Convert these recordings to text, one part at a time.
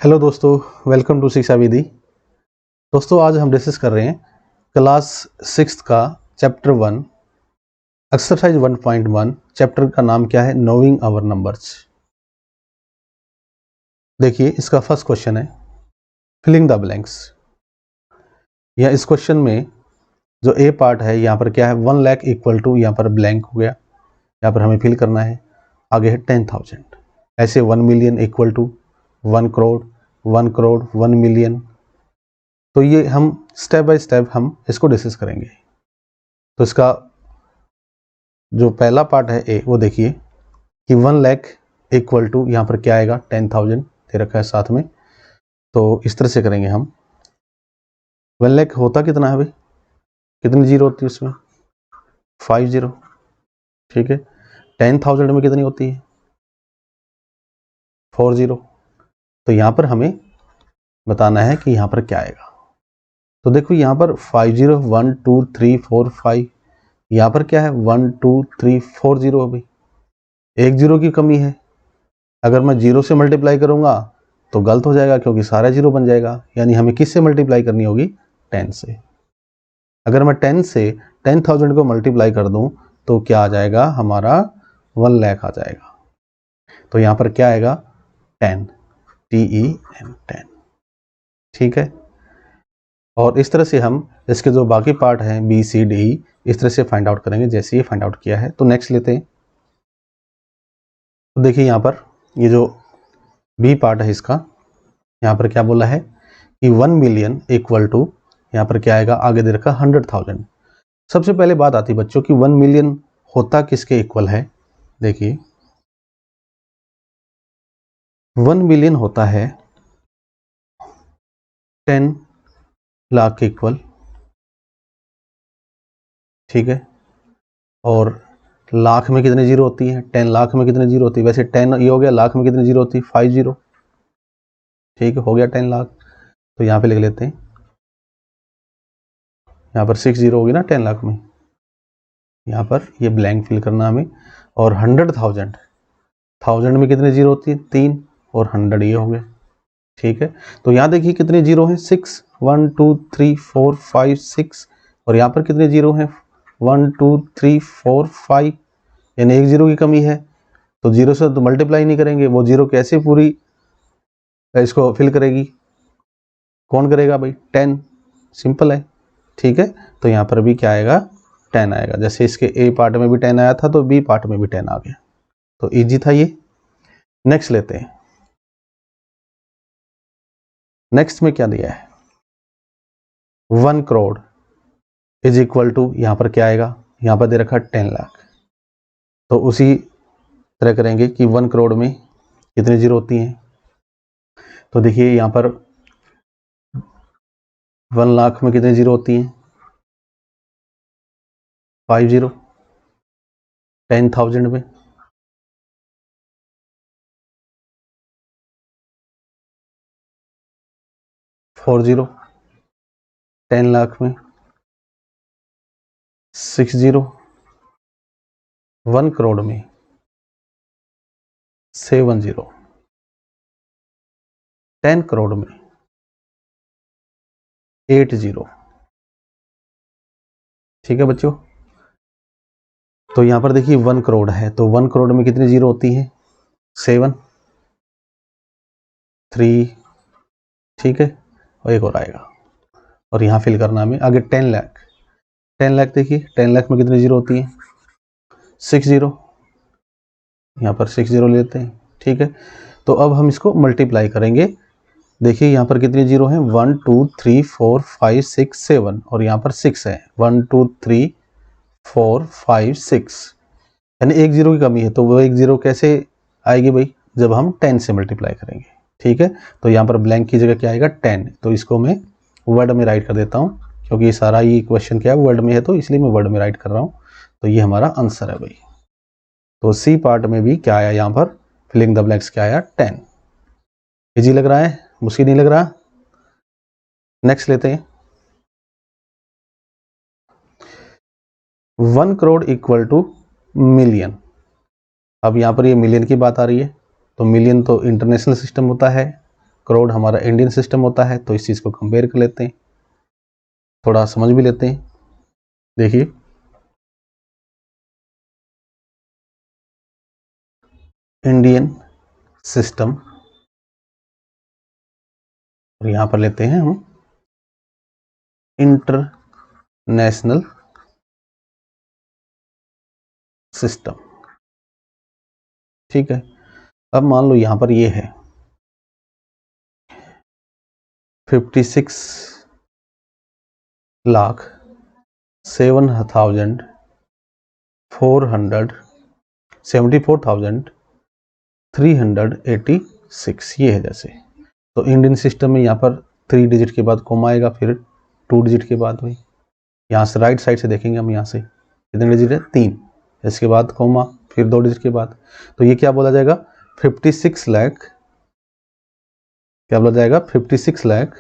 Hello दोस्तों, welcome to शिक्षा विधि। दोस्तों, आज हम डिस्कस कर रहे हैं क्लास 6 का चैप्टर 1 एक्सरसाइज 1.1। चैप्टर का नाम क्या है? Knowing our numbers. देखिए, इसका फर्स्ट क्वेश्चन है फिलिंग द ब्लैंक्स। या इस क्वेश्चन में जो ए पार्ट है यहाँ पर क्या है? 1 लाख इक्वल टू, यहाँ पर ब्लैंक हो गया, यहाँ पर हमें फिल करना है। आगे है 10,000। ऐसे 1 million equal to 1 crore, 1 crore, 1 million. तो ये हम स्टेप बाय स्टेप हम इसको डिस्कस करेंगे। तो इसका जो पहला पार्ट है ए, वो देखिए कि 1 लाख इक्वल टू, यहाँ पर क्या आएगा? 10,000 दे रखा है साथ में। तो इस तरह से करेंगे हम। 1 लाख होता कितना है भाई? कितनी जीरो होती है उसमें? 5 जीरो। ठीक है। 10,000 में कितनी होती है? 4 जीरो। तो यहाँ पर हमें बताना है कि यहाँ पर क्या आएगा। तो देखो यहाँ पर 5 जीरो, 1 2 3 4 5। यहाँ पर क्या है? 1 2 3 4 जीरो है भाई। एक जीरो की कमी है। अगर मैं जीरो से मल्टीप्लाई करूंगा तो गलत हो जाएगा, क्योंकि सारा जीरो बन जाएगा। यानी हमें किससे मल्टीप्लाई करनी होगी? 10 से। अगर मैं 10 से 10,000 को मल्टीप्लाई कर दूं तो क्या आ जाएगा? हमारा 1 लाख आ जाएगा। तो यहाँ पर क्या आएगा? 10, TEN, 10। ठीक है। और इस तरह से हम इसके जो बाकी पार्ट हैं BCD इस तरह से फाइंड आउट करेंगे, जैसे ये फाइंड आउट किया है। तो नेक्स्ट लेते हैं। तो देखिए यहाँ पर ये जो बी पार्ट है इसका, यहाँ पर क्या बोला है कि 1 मिलियन इक्वल टू, यहाँ पर क्या आएगा? आगे दे रखा 100,000। सबसे पहले बात आती है बच्चों कि 1 मिलियन होता किसके इक्वल है? देखिए 1 मिलियन होता है 10 लाख के इक्वल। ठीक है। और लाख में कितने जीरो होती है? 10 लाख में कितने जीरो होती है? वैसे 10 ये हो गया, लाख में कितने जीरो होती है? 5 जीरो। ठीक है, हो गया 10 लाख। तो यहाँ पे लिख लेते हैं, यहाँ पर 6 जीरो होगी ना 10 लाख में। यहाँ पर ये ब्लैंक फिल करना हमें। और 100,000, 1000 में कितने जीरो होती है? 3। और 100 ये हो गया। ठीक है। तो यहाँ देखिए कितने जीरो हैं? 6, 1 2 3 4 5 6। और यहाँ पर कितने जीरो हैं? 1 2 3 4 5। यानी एक जीरो की कमी है। तो जीरो से तो मल्टीप्लाई नहीं करेंगे, वो जीरो कैसे पूरी इसको फिल करेगी? कौन करेगा भाई? 10। सिंपल है। ठीक है। तो यहाँ पर भी क्या आएगा? 10 आएगा। जैसे इसके ए पार्ट में भी 10 आया था, तो बी पार्ट में भी 10 आ गया। तो इजी था ये। नेक्स्ट लेते हैं। नेक्स्ट में क्या दिया है? 1 करोड़ इज इक्वल टू, यहाँ पर क्या आएगा? यहाँ पर दे रखा 10 लाख। तो उसी तरह करेंगे कि 1 करोड़ में कितनी जीरो होती हैं? तो देखिए यहाँ पर 1 लाख में कितनी जीरो होती हैं? 5 जीरो। 10,000 में 4 जीरो। 10 लाख में 6 जीरो। 1 करोड़ में 7 जीरो। 10 करोड़ में 8 जीरो। ठीक है बच्चों। तो यहाँ पर देखिए 1 करोड़ है, तो 1 करोड़ में कितनी जीरो होती है? 7, 3। ठीक है। और एक और आएगा। और यहाँ फिल करना हमें आगे 10 लाख। 10 लाख देखिए 10 लाख में कितनी जीरो होती है? 6 जीरो। यहाँ पर 6 जीरो लेते हैं। ठीक है। तो अब हम इसको मल्टीप्लाई करेंगे। देखिए यहाँ पर कितनी जीरो हैं? 1 2 3 4 5 6 7। और यहाँ पर 6 है। 1 2 3 4 5 6। यानी एक जीरो की कमी है। तो वो एक जीरो कैसे आएगी भाई? जब हम 10 से मल्टीप्लाई करेंगे। ठीक है। तो यहाँ पर ब्लैंक की जगह क्या आएगा? 10। तो इसको मैं वर्ड में राइट कर देता हूँ, क्योंकि ये सारा ये क्वेश्चन क्या है? वर्ड में है, तो इसलिए मैं वर्ड में राइट कर रहा हूँ। तो ये हमारा आंसर है भाई। तो सी पार्ट में भी क्या आया? यहाँ पर फिलिंग द ब्लैंक्स क्या आया? 10। इजी लग रहा है? मुश्किल नहीं लग रहा? नेक्स्ट लेते हैं। 1 करोड़ इक्वल टू मिलियन। अब यहाँ पर ये मिलियन की बात आ रही है। तो मिलियन तो इंटरनेशनल सिस्टम होता है, करोड़ हमारा इंडियन सिस्टम होता है, तो इस चीज़ को कंपेयर कर लेते हैं, थोड़ा समझ भी लेते हैं। देखिए इंडियन सिस्टम, और यहाँ पर लेते हैं हम इंटरनेशनल सिस्टम। ठीक है, अब मान लो यहाँ पर ये है 56,74,386 ये है जैसे। तो इंडियन सिस्टम में यहाँ पर 3 डिजिट के बाद कोमा आएगा, फिर 2 डिजिट के बाद भाई यहाँ से राइट साइड से देखेंगे हम, यहाँ से कितने डिजिट है 3, इसके बाद कोमा, फिर 2 डिजिट के बाद, तो ये क्या बोला जाएगा 56 लाख, क्या बोला जाएगा 56 लाख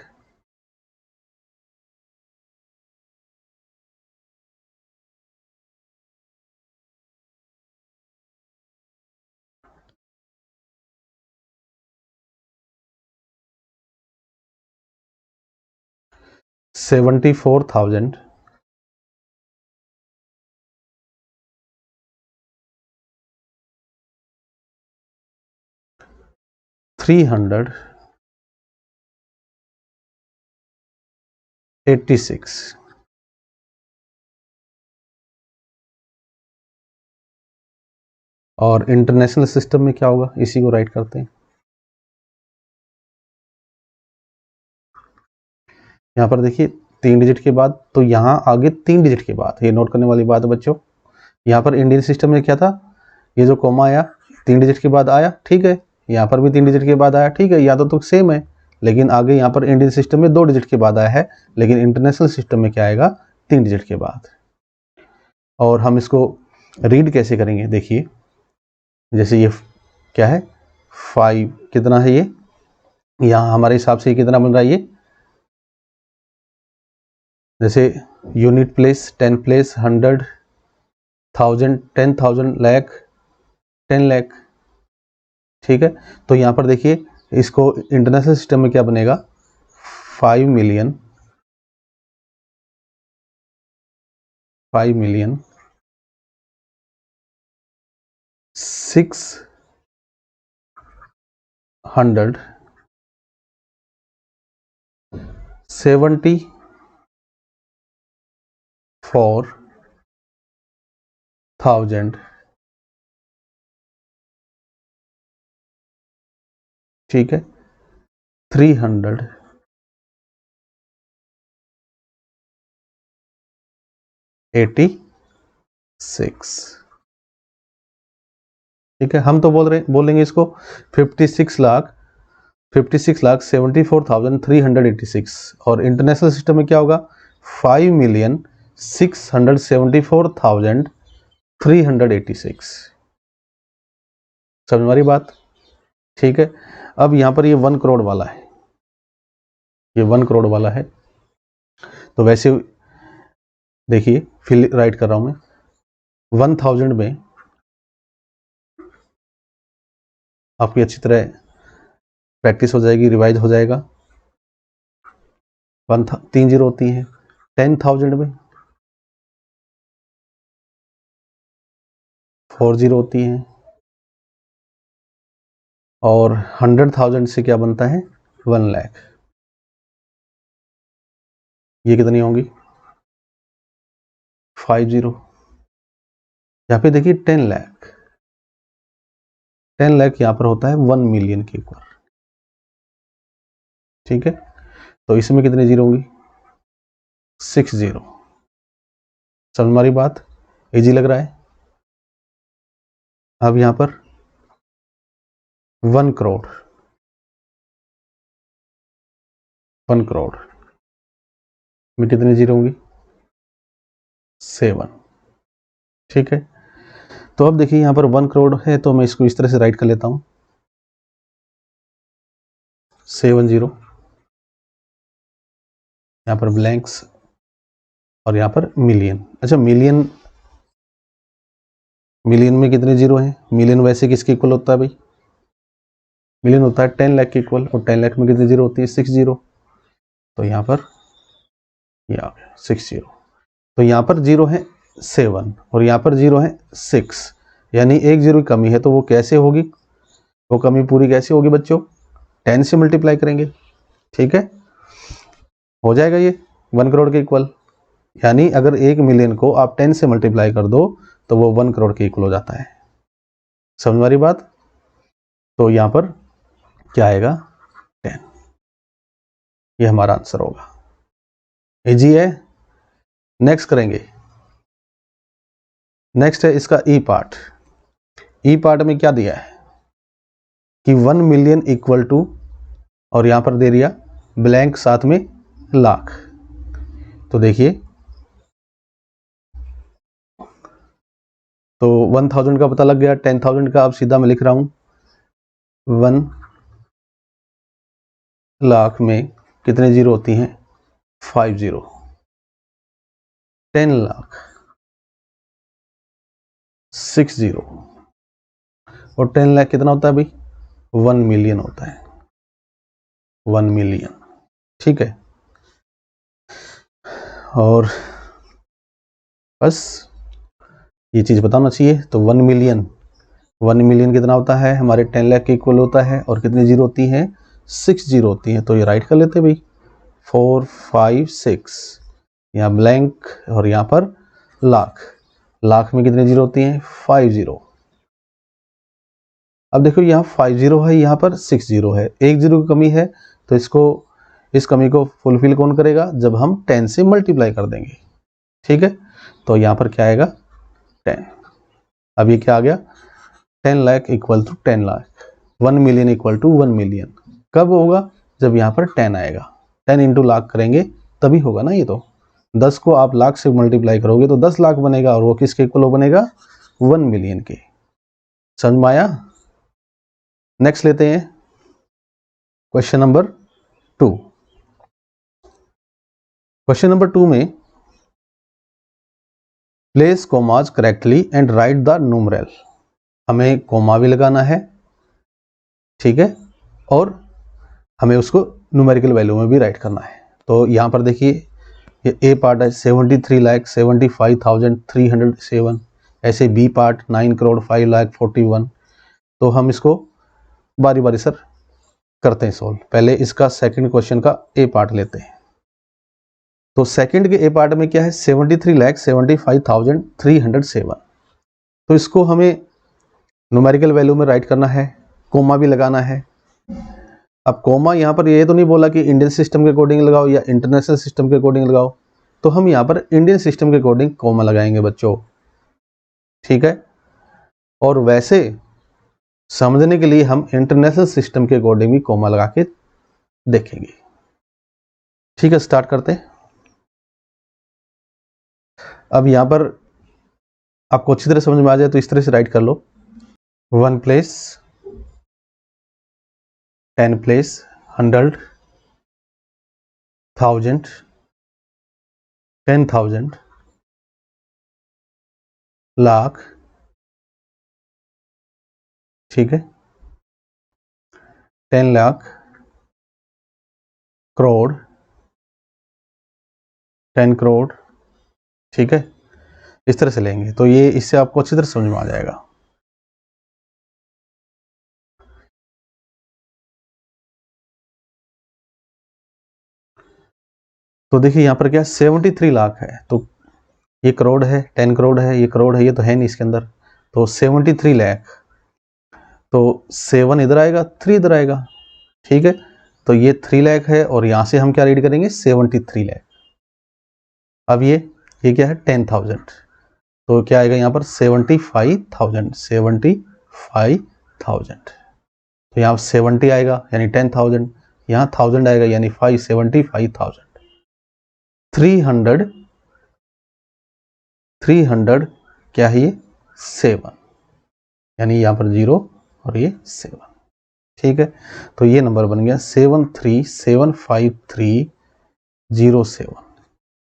74,386 और इंटरनेशनल सिस्टम में क्या होगा, इसी को राइट करते हैं। यहाँ पर देखिए 3 डिजिट के बाद, तो यहाँ आगे 3 डिजिट के बाद, ये नोट करने वाली बात है बच्चों। यहाँ पर इंडियन सिस्टम में क्या था, ये जो कोमा आया 3 डिजिट के बाद आया, ठीक है, यहाँ पर भी 3 डिजिट के बाद आया, ठीक है, या तो सेम है, लेकिन आगे यहाँ पर इंडियन सिस्टम में 2 डिजिट के बाद आया है, लेकिन इंटरनेशनल सिस्टम में क्या आएगा 3 डिजिट के बाद। और हम इसको रीड कैसे करेंगे, देखिए जैसे ये क्या है 5, कितना है ये, यहाँ हमारे हिसाब से कितना बन रहा है ये, जैसे unit place 10 place 100,000 10,000 lakh 10 lakh, ठीक है। तो यहाँ पर देखिए इसको इंटरनेशनल सिस्टम में क्या बनेगा 5 मिलियन 674,000, ठीक है, 386, ठीक है। हम तो बोलेंगे इसको 56,74,386, और इंटरनेशनल सिस्टम में क्या होगा 5,674,386, समझ हमारी बात, ठीक है। अब यहाँ पर ये 1 करोड़ वाला है, ये 1 करोड़ वाला है, तो वैसे देखिए फिल राइट कर रहा हूं मैं 1000 में आपकी अच्छी तरह प्रैक्टिस हो जाएगी, रिवाइज हो जाएगा। 3 जीरो होती हैं, 10,000 में 4 जीरो होती हैं, और 100,000 से क्या बनता है 1 लाख, ये कितनी होंगी 5 जीरो। यहाँ पे देखिए 10 लाख, 10 लाख यहाँ पर होता है 1 मिलियन के ऊपर, ठीक है। तो इसमें कितने जीरो होंगी 6 जीरो, समझ हमारी बात, इजी लग रहा है। अब यहाँ पर 1 करोड़, 1 करोड़ में कितने जीरो होंगी 7, ठीक है। तो अब देखिए यहाँ पर 1 करोड़ है, तो मैं इसको इस तरह से राइट कर लेता हूं 7 जीरो, यहाँ पर ब्लैंक्स, और यहाँ पर मिलियन। अच्छा मिलियन, मिलियन में कितने जीरो हैं, मिलियन वैसे किसके इक्वल होता है भाई मिलियन होता है 10 लाख के इक्वल, और 10 लाख में कितनी जीरो होती है? 6 जीरो। तो यहाँ पर ये आ गया 6 जीरो। तो यहाँ पर जीरो है 7 और यहाँ पर जीरो है 6, यानी एक जीरो की कमी है। तो वो कैसे होगी? वो कमी पूरी कैसे होगी बच्चों? 10 से मल्टीप्लाई करेंगे। ठीक है, हो जाएगा ये 1 करोड़ के इक्वल। यानी अगर 1 मिलियन को आप 10 से मल्टीप्लाई कर दो तो वो 1 करोड़ के इक्वल हो जाता है। समझ वाली बात? तो यहाँ पर क्या आएगा? 10। ये हमारा आंसर होगा। इजी है। नेक्स्ट करेंगे। नेक्स्ट है इसका ई पार्ट। ई पार्ट में क्या दिया है कि 1 मिलियन इक्वल टू, और यहां पर दे दिया ब्लैंक साथ में लाख। तो देखिए, तो 1000 का पता लग गया, 10,000 का अब सीधा मैं लिख रहा हूं 1 लाख में कितने जीरो होती हैं? 5 जीरो। 10 लाख 6 जीरो, और 10 लाख कितना होता है भाई? 1 मिलियन होता है, 1 मिलियन। ठीक है, और बस ये चीज बताना चाहिए। तो 1 मिलियन कितना होता है? हमारे 10 लाख के इक्वल होता है, और कितनी जीरो होती है? 6 जीरो होती है। तो ये राइट कर लेते भाई, 4 5 6, यहाँ ब्लैंक और यहाँ पर लाख। लाख में कितनी जीरो होती हैं? 5 जीरो। अब देखो यहाँ 5 जीरो है, यहाँ पर 6 जीरो है, एक जीरो की कमी है। तो इस कमी को फुलफिल कौन करेगा? जब हम 10 से मल्टीप्लाई कर देंगे। ठीक है, तो यहाँ पर क्या आएगा? 10। अब ये क्या आ गया? 10 lakh equal to 10 lakh, 1 million equal to 1 million. कब होगा? जब यहाँ पर 10 आएगा। 10 इंटू लाख करेंगे तभी होगा ना। ये तो 10 को आप लाख से मल्टीप्लाई करोगे तो 10 लाख बनेगा, और वो किसके इक्वल बनेगा? 1 मिलियन के। समझ में आया? नेक्स्ट लेते हैं क्वेश्चन नंबर 2। क्वेश्चन नंबर 2 में place commas correctly and write the numeral. हमें कोमा भी लगाना है, ठीक है, और हमें उसको न्यूमेरिकल वैल्यू में भी राइट करना है। तो यहाँ पर देखिए, ये ए पार्ट है 73,75,307, ऐसे बी पार्ट 9 करोड़ 5,41,000। तो हम इसको बारी बारी सर करते हैं सोल्व। पहले इसका सेकंड क्वेश्चन का ए पार्ट लेते हैं। तो सेकंड के ए पार्ट में क्या है? 73,75,307। तो इसको हमें न्यूमेरिकल वैल्यू में राइट करना है, कोमा भी लगाना है। अब कोमा यहाँ पर ये तो नहीं बोला कि इंडियन सिस्टम के अकॉर्डिंग लगाओ या इंटरनेशनल सिस्टम के अकॉर्डिंग लगाओ, तो हम यहाँ पर इंडियन सिस्टम के अकॉर्डिंग कोमा लगाएंगे बच्चों। ठीक है, और वैसे समझने के लिए हम इंटरनेशनल सिस्टम के अकॉर्डिंग भी कोमा लगा के देखेंगे। ठीक है, स्टार्ट करते हैं। अब यहाँ पर आपको अच्छी तरह समझ में आ जाए तो इस तरह से राइट कर लो। 1 प्लेस, 10 प्लेस, 100, 1000, 10,000, लाख, ठीक है, 10 लाख, करोड़, 10 करोड़। ठीक है, इस तरह से लेंगे तो ये इससे आपको अच्छी तरह समझ में आ जाएगा। तो देखिए यहाँ पर क्या 73 लाख है, तो ये करोड़ है, 10 करोड़ है, ये करोड़ है, ये तो है नहीं इसके अंदर। तो 73 लाख, तो 7 इधर आएगा, 3 इधर आएगा। ठीक है, तो ये 3 लाख है, और यहां से हम क्या रीड करेंगे? 73 लाख। अब ये क्या है? 10,000। तो क्या आएगा यहाँ पर? 75,000, 75,000। तो यहाँ 70 आएगा यानी 10,000, यहाँ 1000 आएगा यानी 75,000। 300 क्या है? ये 7, यानी यहाँ पर 0 और ये 7। ठीक है, तो ये नंबर बन गया 73,753,07।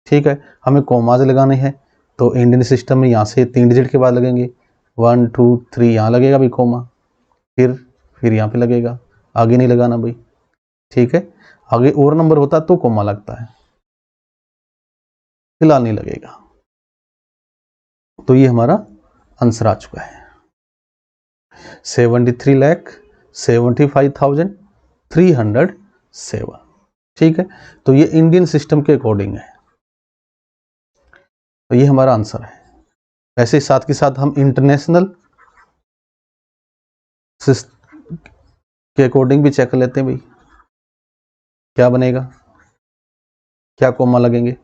ठीक है, हमें कोमाज लगाने हैं, तो इंडियन सिस्टम में यहाँ से 3 डिजिट के बाद लगेंगे। 1 2 3 यहाँ लगेगा भी कोमा, फिर यहाँ पे लगेगा, आगे नहीं लगाना भाई, ठीक है। आगे और नंबर होता तो कोमा लगता है, फिलहाल नहीं लगेगा। तो ये हमारा आंसर आ चुका है 73,75,307, ठीक है। तो ये इंडियन सिस्टम के अकॉर्डिंग है, तो ये हमारा आंसर है। वैसे साथ के साथ हम इंटरनेशनल के अकॉर्डिंग भी चेक कर लेते हैं भाई, क्या बनेगा, क्या कोमा लगेंगे।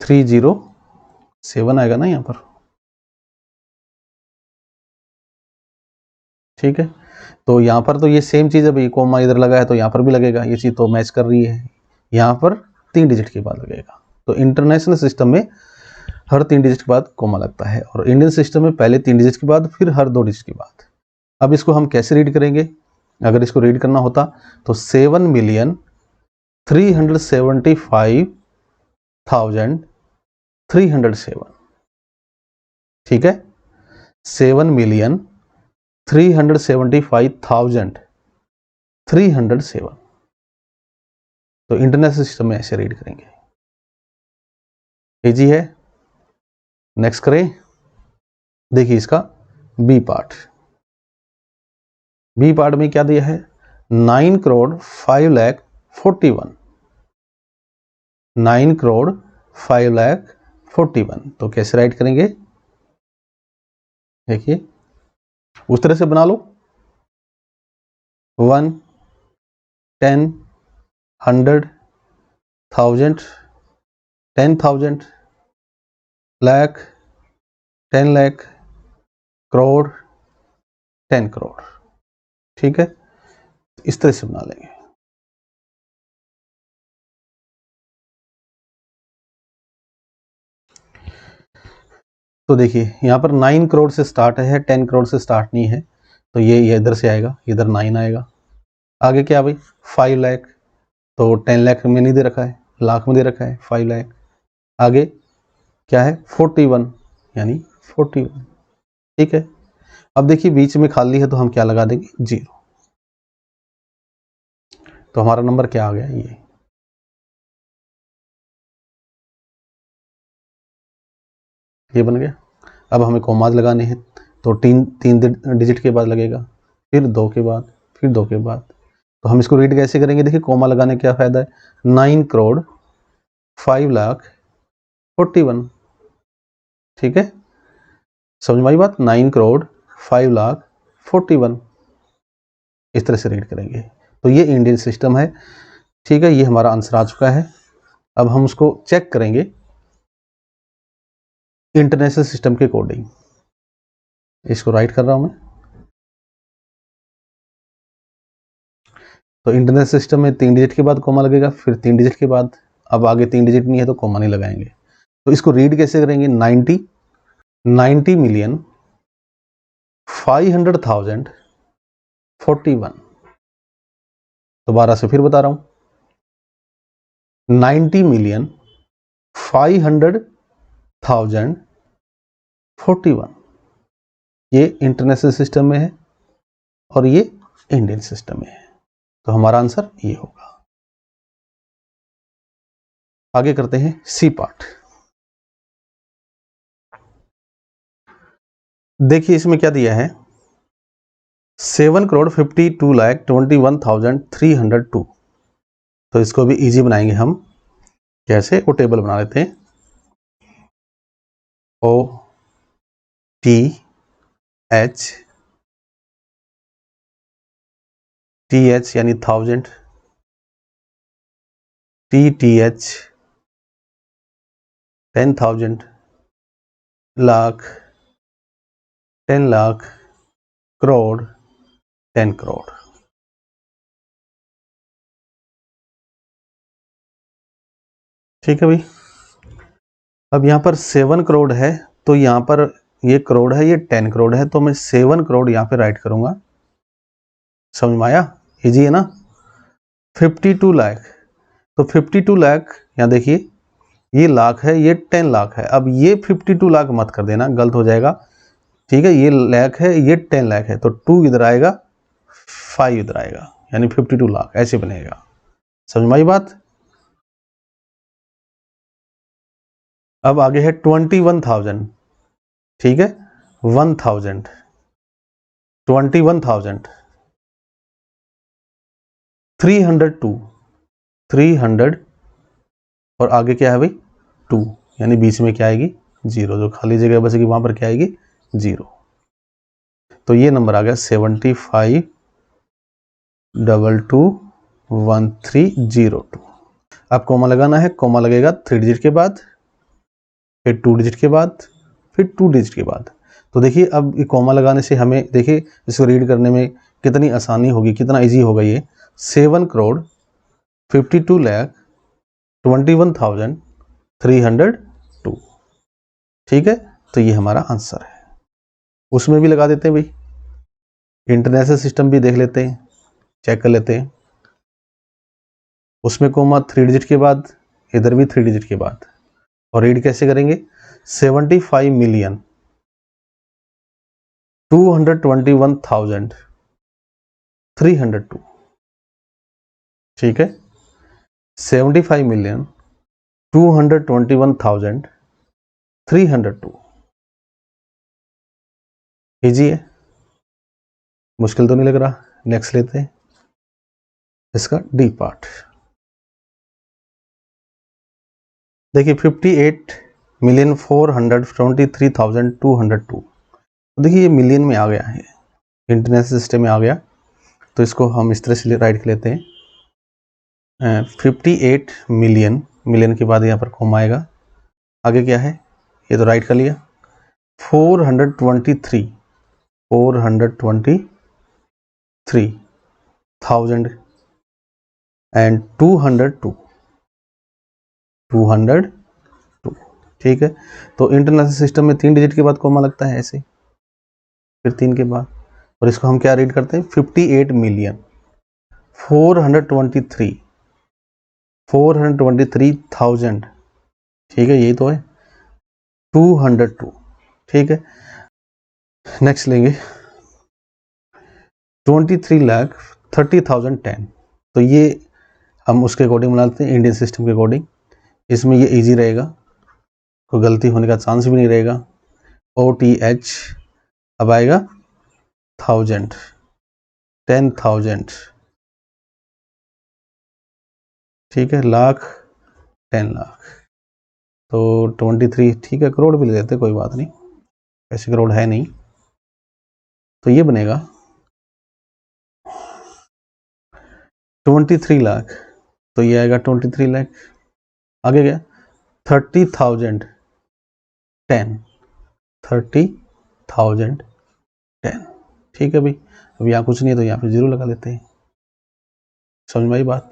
307 आएगा ना यहाँ पर, ठीक है। तो यहाँ पर तो ये सेम चीज़ है भाई, कोमा इधर लगा है तो यहाँ पर भी लगेगा, ये चीज़ तो मैच कर रही है। यहाँ पर 3 डिजिट के बाद लगेगा। तो इंटरनेशनल सिस्टम में हर 3 डिजिट के बाद कोमा लगता है, और इंडियन सिस्टम में पहले 3 डिजिट के बाद, फिर हर 2 डिजिट के बाद। अब इसको हम कैसे रीड करेंगे, अगर इसको रीड करना होता तो 7,375,307, ठीक है। 7,375,307, तो इंटरनेशनल सिस्टम में ऐसे रीड करेंगे। इजी है। नेक्स्ट करें, देखिए इसका बी पार्ट। बी पार्ट में क्या दिया है, 9,05,41,9,05,41, तो कैसे राइट करेंगे, देखिए उस तरह से बना लो, 1, 10, 100, 1000, 10,000, लाख, 10 लाख, करोड़, 10 करोड़, ठीक है। इस तरह से बना लेंगे। तो देखिए यहाँ पर 9 करोड़ से स्टार्ट है, 10 करोड़ से स्टार्ट नहीं है, तो ये इधर से आएगा, इधर 9 आएगा। आगे क्या भाई, 5 लाख, तो 10 लाख में नहीं दे रखा है, लाख में दे रखा है 5 लाख। आगे क्या है, 41, यानी 41, ठीक है। अब देखिए बीच में खाली है तो हम क्या लगा देंगे, 0, तो हमारा नंबर क्या आ गया, ये बन गया। अब हमें कोमाज लगाने हैं, तो 3 डिजिट के बाद लगेगा, फिर 2 के बाद, फिर 2 के बाद। तो हम इसको रीड कैसे करेंगे, देखिए कोमा लगाने क्या फ़ायदा है, 9,05,41,41, ठीक है। समझ में आई बात, 9,05,41,41, इस तरह से रीड करेंगे। तो ये इंडियन सिस्टम है, ठीक है। ये हमारा आंसर आ चुका है। अब हम उसको चेक करेंगे इंटरनेशनल सिस्टम के अकॉर्डिंग। इसको राइट कर रहा हूं मैं। तो इंटरनेशनल सिस्टम में 3 डिजिट के बाद कोमा लगेगा, फिर 3 डिजिट के बाद। अब आगे 3 डिजिट नहीं है तो कोमा नहीं लगाएंगे। तो इसको रीड कैसे करेंगे, 90,500,041। दोबारा से फिर बता रहा हूं, 90,500,041, ये इंटरनेशनल सिस्टम में है और ये इंडियन सिस्टम में है। तो हमारा आंसर ये होगा। आगे करते हैं सी पार्ट। देखिए इसमें क्या दिया है, 7,52,21,302। तो इसको भी इजी बनाएंगे हम, कैसे, वो टेबल बना लेते हैं, TH यानी 1000, TTH 10,000, लाख, 10 लाख, करोड़, 10 करोड़, ठीक है भाई। अब यहाँ पर 7 करोड़ है, तो यहाँ पर ये करोड़ है, ये 10 करोड़ है, तो मैं 7 करोड़ यहाँ पे राइट करूंगा। समझ में आया, इजी है ना। 52 लाख, तो 52 लाख, यहाँ देखिए ये लाख है, ये 10 लाख है। अब ये 52 लाख मत कर देना, गलत हो जाएगा। ठीक है, ये लाख है, ये 10 लाख है, तो 2 इधर आएगा, 5 इधर आएगा, यानी 52 लाख ऐसे बनेगा। समझ में आई बात। अब आगे है 21,000, ठीक है, 1000, 21,000, 302, 300 और आगे क्या है भाई 2, यानी बीच में क्या आएगी 0, जो खाली जगह बचेगी वहां पर क्या आएगी 0। तो ये नंबर आ गया 75221302। अब कोमा लगाना है, कोमा लगेगा 3 डिजिट के बाद, फिर 2 डिजिट के बाद, फिर 2 डिजिट के बाद। तो देखिए अब ये कोमा लगाने से हमें देखिए इसको रीड करने में कितनी आसानी होगी, कितना इजी होगा ये। 7,52,21,302, ठीक है। तो ये हमारा आंसर है। उसमें भी लगा देते हैं भाई, इंटरनेशनल सिस्टम भी देख लेते हैं, चेक कर लेते हैं। उसमें कोमा 3 डिजिट के बाद, इधर भी 3 डिजिट के बाद, और रीड कैसे करेंगे 75,221,302, ठीक है। 75,221,302 इजी है, मुश्किल तो नहीं लग रहा। नेक्स्ट लेते हैं इसका डी पार्ट। देखिए 58,423,202, देखिए ये मिलियन में आ गया है, इंटरनेशनल सिस्टम में आ गया। तो इसको हम इस तरह से राइट कर लेते हैं 58 मिलियन, मिलियन के बाद यहाँ पर कॉमा आएगा, आगे क्या है ये तो राइट कर लिया। 423,000 एंड 202, ठीक है। तो इंटरनेशनल सिस्टम में 3 डिजिट के बाद कॉमा लगता है ऐसे, फिर 3 के बाद, और इसको हम क्या रीड करते हैं 58,423,000, ठीक है, यही तो है 202, ठीक है। नेक्स्ट लेंगे 23,30,010, तो ये हम उसके अकॉर्डिंग बनाते हैं, इंडियन सिस्टम के अकॉर्डिंग। इसमें ये इजी रहेगा, कोई गलती होने का चांस भी नहीं रहेगा। OTH अब आएगा 1000, 10,000, ठीक है, लाख, 10 लाख, तो 23, ठीक है, करोड़ भी ले लेते, कोई बात नहीं, ऐसे करोड़ है नहीं। तो ये बनेगा 23 लाख, तो ये आएगा 23 लाख। आगे क्या 30,010, 30,010, ठीक है भाई। अब यहाँ कुछ नहीं है तो यहाँ पे 0 लगा लेते हैं। समझ में आई बात।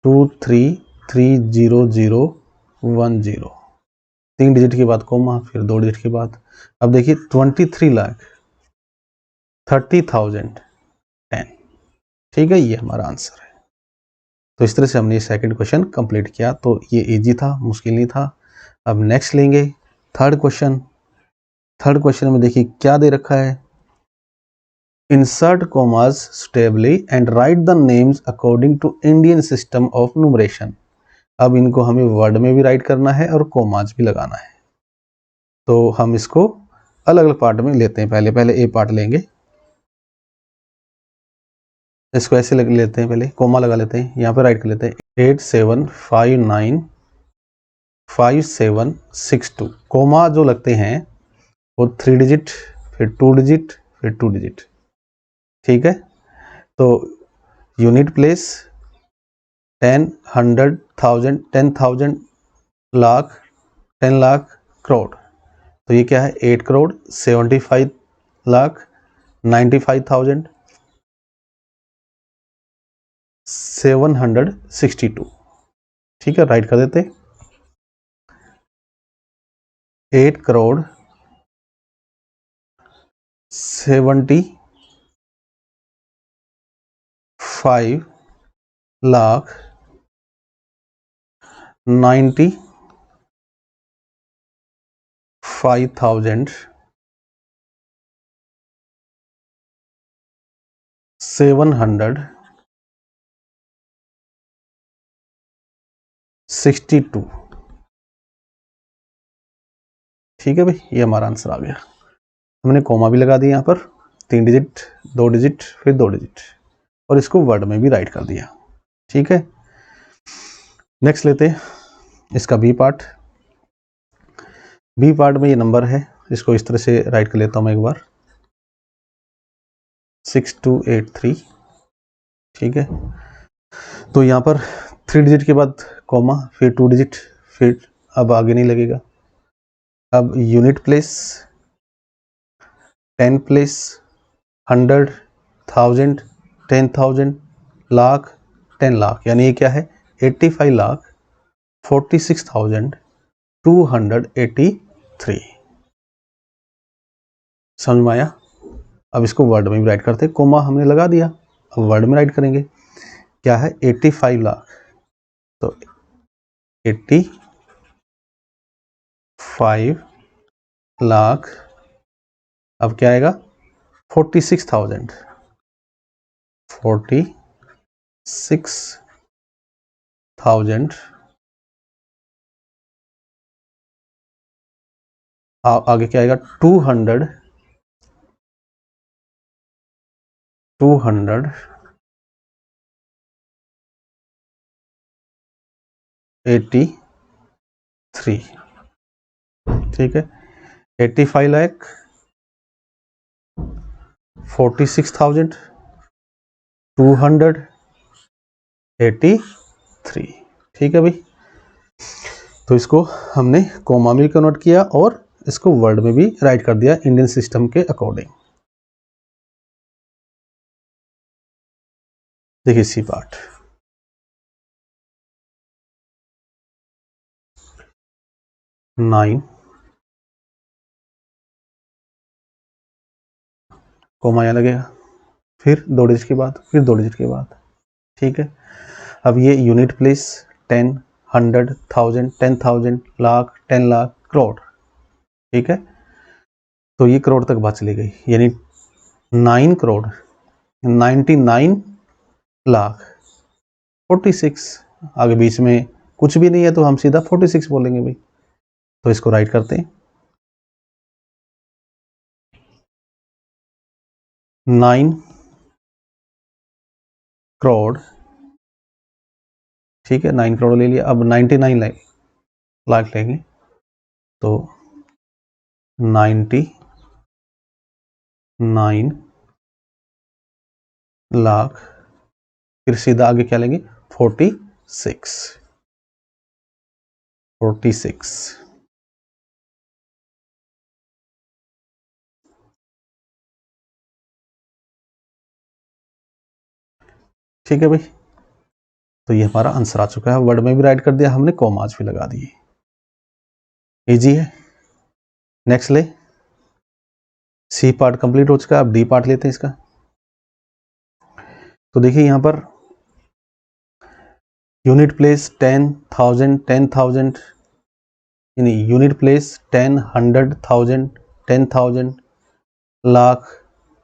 23,300,10, 3 डिजिट के बाद कोमा, फिर 2 डिजिट के बाद। अब देखिए 23,30,010, ठीक है, ये हमारा आंसर है। तो इस तरह से हमने सेकंड क्वेश्चन कंप्लीट किया। तो ये इजी था, मुश्किल नहीं था। अब नेक्स्ट लेंगे थर्ड क्वेश्चन। थर्ड क्वेश्चन में देखिए क्या दे रखा है, insert commas suitably and write the names according to Indian system of numeration. अब इनको हमें वर्ड में भी राइट करना है और कॉमास भी लगाना है। तो हम इसको अलग अलग पार्ट में लेते हैं। पहले ए पार्ट लेंगे, इसको ऐसे लग लेते हैं, पहले कोमा लगा लेते हैं, यहाँ पे राइट कर लेते हैं 87595762। कोमा जो लगते हैं वो 3 डिजिट, फिर 2 डिजिट, फिर 2 डिजिट, ठीक है। तो यूनिट प्लेस 10, 100, 1000, 10,000, लाख, 10 लाख, करोड़। तो ये क्या है 8 करोड़ 75 लाख 95,000 762, ठीक है, राइट कर देते 8 करोड़ 75 लाख 95,000 762। ठीक है भाई, ये हमारा आंसर आ गया। हमने कॉमा भी लगा दिया यहाँ पर, 3 डिजिट 2 डिजिट फिर 2 डिजिट, और इसको वर्ड में भी राइट कर दिया। ठीक है, नेक्स्ट लेते हैं इसका बी पार्ट। बी पार्ट में ये नंबर है, इसको इस तरह से राइट कर लेता हूँ मैं एक बार, 6283। ठीक है, तो यहाँ पर 3 डिजिट के बाद कॉमा, फिर 2 डिजिट, फिर अब आगे नहीं लगेगा। अब unit place, 10 place, 100, 1000, 10,000, lakh, 10 lakh, यानी ये क्या है, 85,46,283। समझ में आया? अब इसको वर्ड में भी राइट करते हैं, कोमा हमने लगा दिया, अब वर्ड में राइट करेंगे। क्या है, 85 लाख, तो 85 लाख, अब क्या आएगा, 46,000, 46,000, आगे क्या आएगा, 200, 283। ठीक है, 85 लाख, 46,283। ठीक है भाई, तो इसको हमने कोमा में कन्वर्ट किया और इसको वर्ड में भी राइट कर दिया इंडियन सिस्टम के अकॉर्डिंग। देखिए सी पार्ट, नाइन, कोमा यहाँ लगेगा, फिर 2 डिजिट के बाद, फिर 2 डिजिट के बाद। ठीक है, अब ये यूनिट प्लेस, 10, 100, 1000, 10,000, लाख, 10 लाख, करोड़। ठीक है, तो ये करोड़ तक बात चली गई, यानी 9 करोड़ 99 लाख 46। आगे बीच में कुछ भी नहीं है तो हम सीधा 46 बोलेंगे भाई, तो इसको राइट करते हैं, 9 करोड़। ठीक है, 9 करोड़ ले लिया, अब 99 लाख लेंगे, तो 99 लाख, फिर सीधा आगे क्या लेंगे, 46। ठीक है भाई, तो ये हमारा आंसर आ चुका है, वर्ड में भी राइट कर दिया हमने, कॉमाज भी लगा दिए, इजी है। नेक्स्ट ले, सी पार्ट कंप्लीट हो चुका है, अब डी पार्ट लेते हैं इसका। तो देखिए यहाँ पर यूनिट प्लेस 10,000, 10,000, यानी यूनिट प्लेस 10, 100, 1000, 10,000, लाख,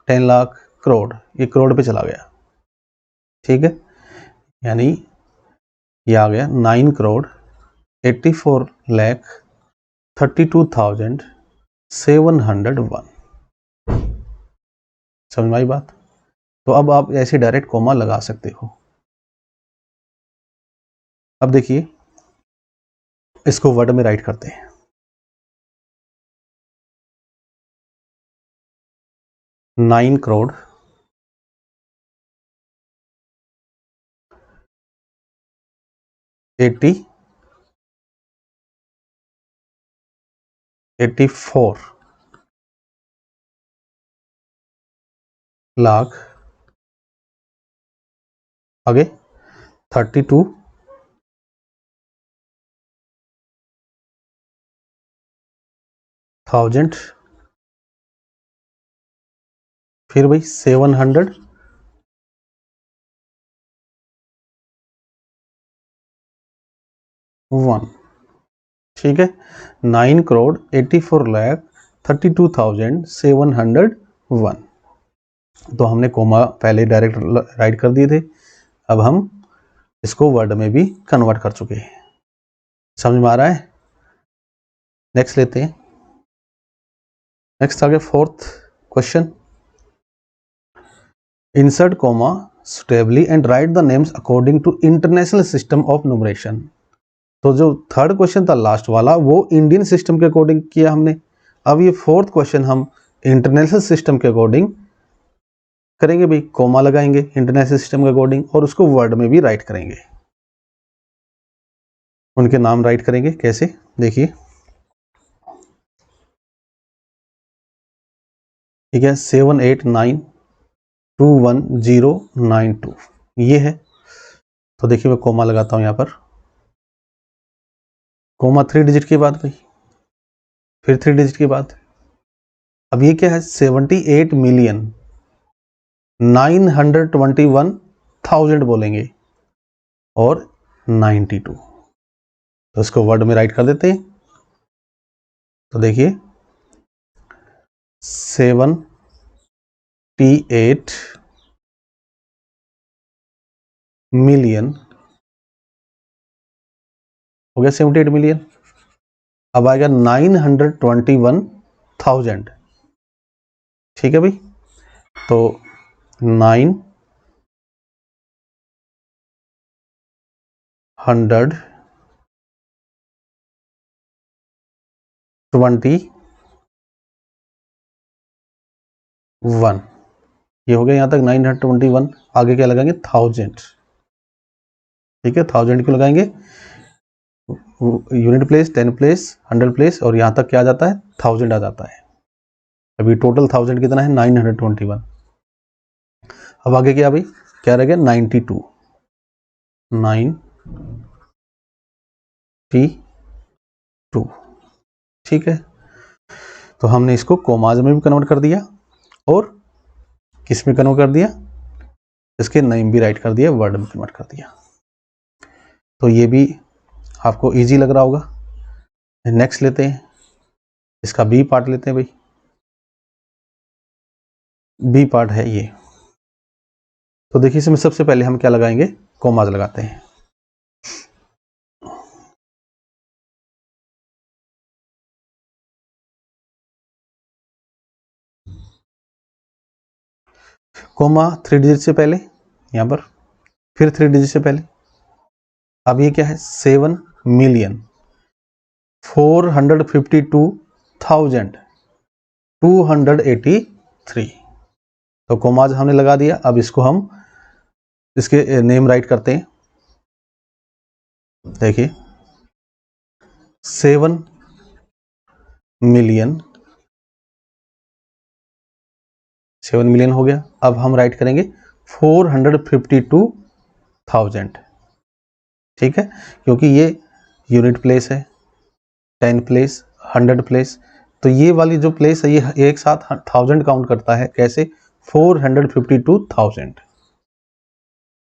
10 लाख, करोड़, ये करोड़ पे चला गया। ठीक है, यानी ये आ गया 9 करोड़ 84 लाख 32,701। समझ में आई बात? तो अब आप ऐसे डायरेक्ट कॉमा लगा सकते हो। अब देखिए इसको वर्ड में राइट करते हैं, 9 करोड़ 84 लाख, आगे 32,000, फिर भाई 701। ठीक है, 9 करोड़ 84 लाख 32,701। तो हमने कोमा पहले डायरेक्ट राइट कर दिए थे, अब हम इसको वर्ड में भी कन्वर्ट कर चुके हैं। समझ में आ रहा है? नेक्स्ट लेते हैं। नेक्स्ट आगे fourth question, insert comma suitably and write the names according to international system of numeration। तो जो थर्ड क्वेश्चन था लास्ट वाला वो इंडियन सिस्टम के अकॉर्डिंग किया हमने, अब ये फोर्थ क्वेश्चन हम इंटरनेशनल सिस्टम के अकॉर्डिंग करेंगे भाई, कोमा लगाएंगे इंटरनेशनल सिस्टम के अकॉर्डिंग और उसको वर्ड में भी राइट करेंगे, उनके नाम राइट करेंगे। कैसे देखिए, ठीक है, 78921092 ये है। तो देखिए मैं कोमा लगाता हूं यहां पर, कोमा 3 डिजिट के बाद भाई, फिर 3 डिजिट के बाद, अब ये क्या है 78,921,000 बोलेंगे और 92, तो इसको वर्ड में राइट कर देते हैं। तो देखिए 78 मिलियन हो गया, 78 मिलियन। अब आएगा 921,000, ठीक है भाई, तो 921, ये हो गया यहाँ तक 921। आगे क्या लगाएंगे 1000, ठीक है, 1000 क्यों लगाएंगे, यूनिट प्लेस 10 प्लेस 100 प्लेस और यहाँ तक क्या आ जाता है 1000 आ जाता है। अभी टोटल 1000 कितना है 921। अब आगे क्या भाई, क्या रह गया 92, 92, ठीक है। तो हमने इसको कोमाज में भी कन्वर्ट कर दिया और किस में कन्वर्ट कर दिया, इसके नेम भी राइट कर दिया, वर्ड में कन्वर्ट कर दिया। तो ये भी आपको इजी लग रहा होगा। नेक्स्ट लेते हैं, इसका बी पार्ट लेते हैं भाई, बी पार्ट है ये। तो देखिए इसमें सबसे पहले हम क्या लगाएंगे, कोमाज लगाते हैं। कोमा 3 डिजिट से पहले यहां पर, फिर 3 डिजिट से पहले। अब ये क्या है 7,452,283, तो कोमाज हमने लगा दिया। अब इसको हम इसके नेम राइट करते हैं। देखिए 7 मिलियन, 7 मिलियन हो गया। अब हम राइट करेंगे 452,000, ठीक है, क्योंकि ये यूनिट प्लेस है, 10 प्लेस 100 प्लेस, तो ये वाली जो प्लेस है ये एक साथ 1000 काउंट करता है। कैसे 452,000,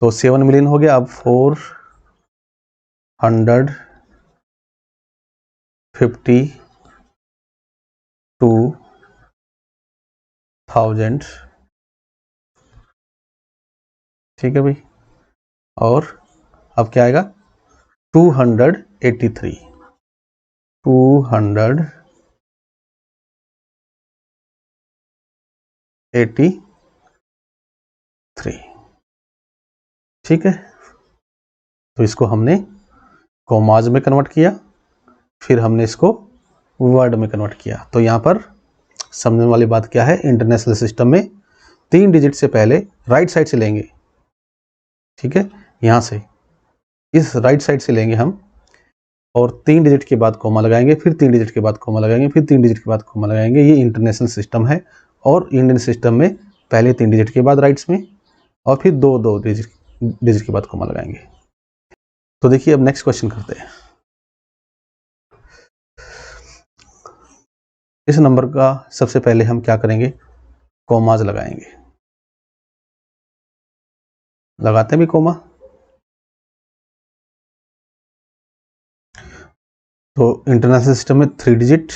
तो 7 मिलियन हो गया। अब 452,000, ठीक है भाई, और अब क्या आएगा 283, 283, ठीक है। तो इसको हमने कोमाज में कन्वर्ट किया, फिर हमने इसको वर्ड में कन्वर्ट किया। तो यहाँ पर समझने वाली बात क्या है, इंटरनेशनल सिस्टम में 3 डिजिट से पहले राइट साइड से लेंगे, ठीक है, यहाँ से इस राइट साइड से लेंगे हम, और 3 डिजिट के बाद कोमा लगाएंगे, फिर 3 डिजिट के बाद कोमा लगाएंगे, फिर 3 डिजिट के बाद कोमा लगाएंगे। ये इंटरनेशनल सिस्टम है। और इंडियन सिस्टम में पहले 3 डिजिट के बाद राइट्स में और फिर 2 डिजिट के बाद कोमा लगाएंगे। तो देखिए अब नेक्स्ट क्वेश्चन करते हैं। इस नंबर का सबसे पहले हम क्या करेंगे, कोमाज लगाएंगे। लगाते हैं भी कोमा, तो इंटरनेशनल सिस्टम में 3 डिजिट।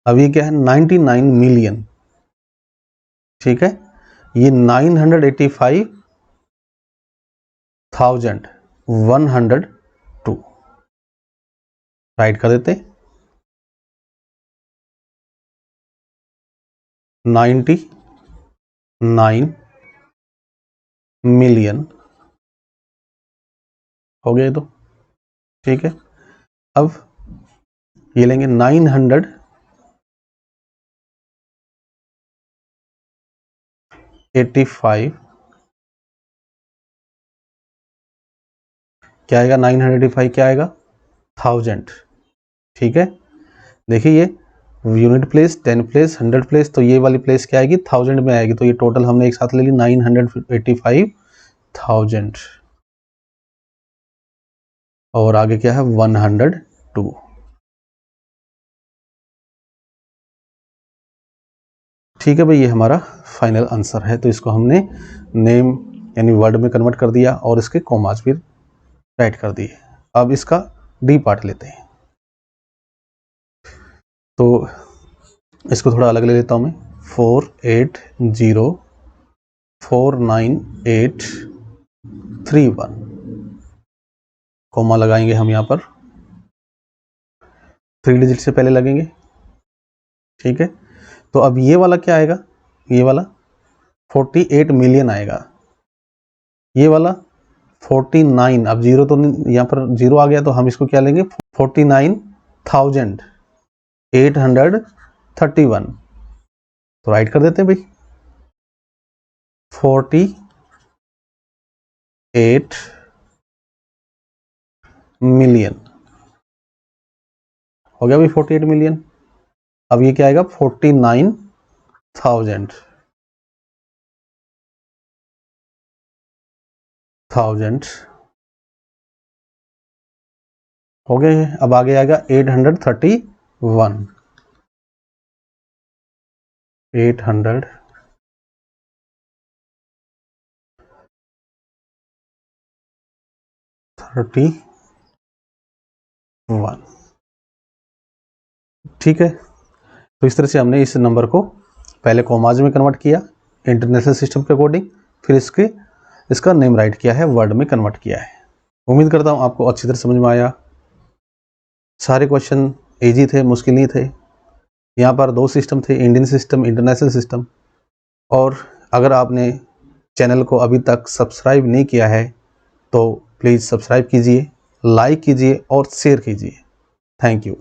अब ये क्या है 99 मिलियन, ठीक है, ये 985,102 राइट कर देते, 99 मिलियन हो गया तो, ठीक है। अब ये लेंगे 985, क्या आएगा 985 क्या आएगा 1000, ठीक है। देखिए ये यूनिट प्लेस, 10 प्लेस, 100 प्लेस, तो ये वाली प्लेस क्या आएगी 1000 में आएगी, तो ये टोटल हमने एक साथ ले ली 985,000 और आगे क्या है 102, ठीक है भाई। ये हमारा फाइनल आंसर है, तो इसको हमने नेम यानी वर्ड में कन्वर्ट कर दिया और इसके कॉमास भी राइट कर दिए। अब इसका डी पार्ट लेते हैं, तो इसको थोड़ा अलग ले लेता हूं मैं। 48049831 कॉमा लगाएंगे हम यहाँ पर, 3 डिजिट से पहले लगेंगे, ठीक है। तो अब ये वाला क्या आएगा, ये वाला 48 मिलियन आएगा, ये वाला 49, अब जीरो तो यहाँ पर जीरो आ गया, तो हम इसको क्या लेंगे 49,831, तो राइट कर देते हैं भाई 48 मिलियन हो गया भाई 48 मिलियन। अब ये क्या आएगा 49,000 हो गए हैं। अब आगे आएगा 831, 831, ठीक है। तो इस तरह से हमने इस नंबर को पहले कॉमाज में कन्वर्ट किया इंटरनेशनल सिस्टम के अकॉर्डिंग, फिर इसका नेम राइट किया है, वर्ड में कन्वर्ट किया है। उम्मीद करता हूँ आपको अच्छी तरह समझ में आया। सारे क्वेश्चन इजी थे, मुश्किल नहीं थे। यहाँ पर 2 सिस्टम थे, इंडियन सिस्टम, इंटरनेशनल सिस्टम। और अगर आपने चैनल को अभी तक सब्सक्राइब नहीं किया है तो प्लीज़ सब्सक्राइब कीजिए, लाइक कीजिए और शेयर कीजिए। Thank you.